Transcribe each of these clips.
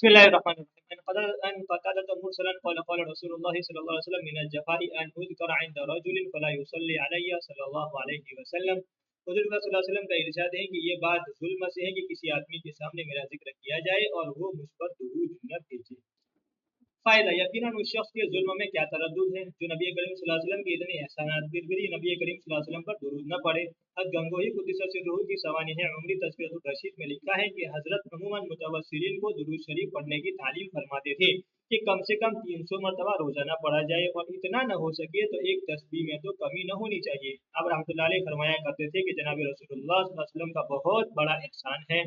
بسم الله الرحمن الرحيم. أن قتادة مرسلا قال قال رسول الله صلى الله عليه وسلم من الجفاء أن أذكر عند رجل فلا يصلي علي صلى الله عليه وسلم. حضور صلی اللہ علیہ وسلم کا ارشاد ہے کہ یہ بات ظلم سے ہے کہ کسی آدمی کے سامنے میرا ذکر کیا جائے اور وہ مجھ پر درود نہ بھیجے. فائدہ یقیناً اس شخص کے ظلم میں کیا تردد ہے جو نبی کریم صلی اللہ علیہ وسلم کے اتنے احسانات پر بھی نبی کریم صلی اللہ علیہ وسلم پر درود نہ پڑے. حضرت گنگوہی قدس سرہ کی سوانح عمری تذکرۃ الرشید میں لکھا ہے کہ حضرت عموماً متوسلین کو درود شریف پڑھنے کی تعلیم فرماتے تھے کہ کم سے کم 300 مرتبہ روزانہ پڑھا جائے اور اتنا نہ ہو سکے تو ایک تسبیح میں تو کمی نہ ہونی چاہیے. اب رحمۃ اللہ علیہ فرمایا کرتے تھے کہ جناب رسول اللہ صلی اللہ علیہ وسلم کا بہت بڑا احسان ہے.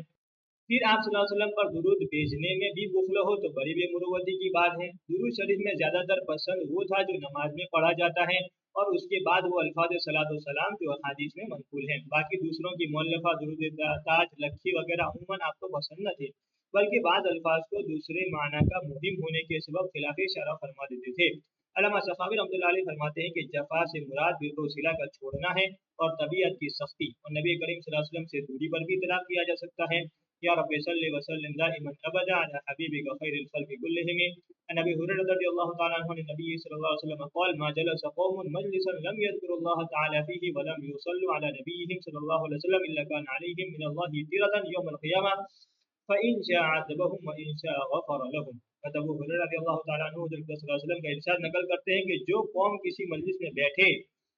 پھر آپ صلی اللہ علیہ وسلم پر درود بھیجنے میں بھی بخل ہو تو بڑی بے مروتی کی بات ہے. درود شریف میں زیادہ تر پسند وہ تھا جو نماز میں پڑھا جاتا ہے اور اس کے بعد وہ الفاظ صلاۃ و سلام جو احادیث میں منقول ہیں. باقی دوسروں کی مؤلفہ درود تاج لکھی وغیرہ عموماً آپ کو پسند نہ تھے بلکہ بعض الفاظ کو دوسرے معنی کا مہم ہونے کے سبب خلاف شرع فرما دیتے تھے. علامہ سخاوی رحمۃ اللہ علیہ فرماتے ہیں کہ جفا سے مراد بر و صلہ کا چھوڑنا ہے اور طبیعت کی سختی اور نبی کریم صلی اللہ علیہ وسلم سے دوری پر بھی اطلاق کیا جا سکتا ہے. یا رب صلی وسلم دائما ابدا على حبيبك خير الخلق كلهم. عن ابي هريره رضي الله تعالى عنه النبي صلى الله عليه وسلم قال ما جلس قوم مجلسا لم يذكروا الله تعالى فيه ولم يصلوا على نبيهم صلى الله عليه وسلم الا كان عليهم من الله تيرة يوم القيامه فان شاء عذبهم وان شاء غفر لهم. ابو هريرہ رضی اللہ تعالیٰ عنہ حضرت صلی اللہ علیہ وسلم کا ارشاد نقل کرتے ہیں کہ جو قوم کسی مجلس میں بیٹھے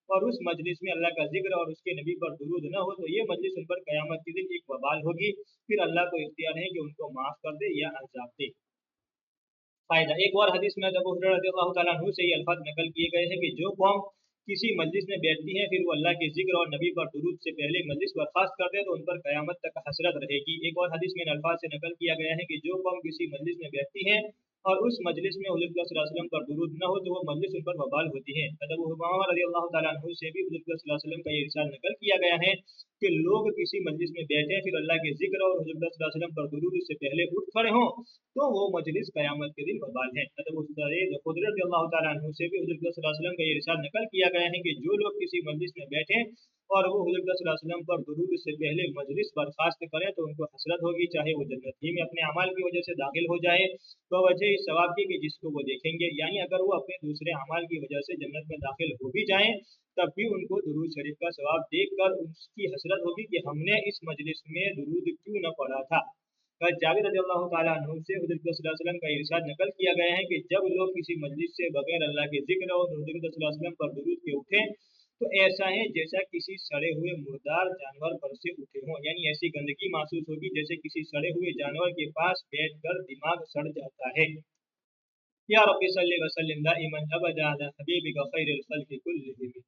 اور اس مجلس میں اللہ کا ذکر اور اس کے نبی پر درود نہ ہو تو یہ مجلس ان پر قیامت کے دن ایک وبال ہوگی. پھر اللہ کو اختیار ہے کہ ان کو معاف کر دے یا عذاب دے. فائدہ ایک اور حدیث میں ابو ہریرہ رضی اللہ تعالیٰ عنہ سے یہ الفاظ نقل کیے گئے ہیں کہ جو قوم کسی مجلس میں بیٹھتی ہیں پھر وہ اللہ کے ذکر اور نبی پر درود سے پہلے مجلس برخاست کر دے تو ان پر قیامت تک حسرت رہے گی. ایک اور حدیث میں ان الفاظ سے نقل کیا گیا ہے کہ جو قوم کسی مجلس میں بیٹھتی ہیں اور اس مجلس میں حضور صلی اللہ علیہ وسلم پر درود نہ ہو تو وہ مجلس ان پر وبال ہوتی ہے. ابو امامہ رضی اللہ تعالیٰ عنہ سے بھی حضور صلی اللہ علیہ وسلم کا یہ ارشاد نقل کیا گیا ہے کہ لوگ کسی مجلس میں بیٹھے پھر اللہ کے ذکر اور حضور صلی اللہ علیہ وسلم پر درود سے پہلے اٹھ کھڑے ہوں تو وہ مجلس قیامت کے دن وبال ہے. ابو خدر رضی اللہ تعالیٰ عنہ سے بھی حضور صلی اللہ علیہ وسلم کا یہ ارشاد نقل کیا گیا ہے کہ جو لوگ کسی مجلس میں بیٹھے اور وہ حضور صلی اللہ علیہ وسلم پر درود سے پہلے مجلس برخاست کریں تو ان کو حسرت ہوگی چاہے وہ جنت ہی میں اپنے اعمال کی وجہ سے داخل ہو جائے تو وجہ اس ثواب کی کہ جس کو وہ دیکھیں گے. یعنی اگر وہ اپنے دوسرے اعمال کی وجہ سے جنت میں داخل ہو بھی جائیں تب بھی ان کو درود شریف کا ثواب دیکھ کر اس کی حسرت ہوگی کہ ہم نے اس مجلس میں درود کیوں نہ پڑھا تھا. جابر رضی اللہ تعالیٰ عنہ سے حضرت صلی اللہ علیہ وسلم کا ارشاد نقل کیا گیا ہے کہ جب لوگ کسی مجلس سے بغیر اللہ کے ذکر اور حضرت صلی اللہ علیہ وسلم پر درود کے اٹھیں تو ایسا ہے جیسا کسی سڑے ہوئے مردار جانور پر سے اٹھے ہوں. یعنی ایسی گندگی محسوس ہوگی جیسے کسی سڑے ہوئے جانور کے پاس بیٹھ کر دماغ سڑ جاتا ہے. یا رب صلی وسلم دائما ابدا علی حبیبک خیر الخلق کلہم.